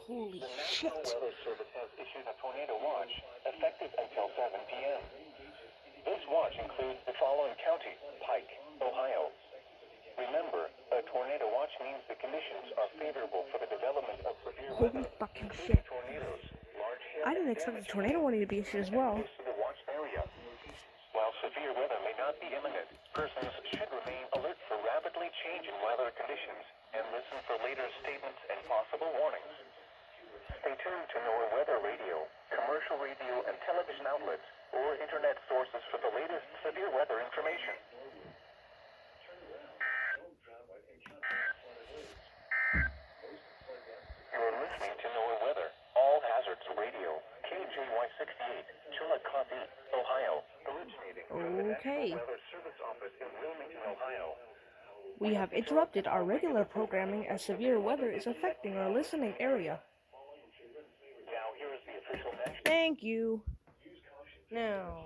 Holy The shit. National Weather Service has issued a tornado watch effective until 7 p.m. This watch includes the following counties: Pike, Ohio. Remember, a tornado watch means the conditions are favorable for the development of severe Holy weather, fucking including shit. tornadoes, large hail, I didn't and expect the damage tornado warning to be issued as well. close to the watch area. While severe weather may not be imminent, persons should remain alert for rapidly changing weather conditions and listen for later statements and possible warnings. Stay tuned to NOAA weather radio, commercial radio and television outlets, or internet sources for the latest severe weather information. You're listening to NOAA Weather, All Hazards Radio, KJY68, Chillicothe, Ohio, originating from the Okay. National Weather Service office in Wilmington, Ohio. We have interrupted our regular programming as severe weather is affecting our listening area. Now here is the official national... Thank you. Now,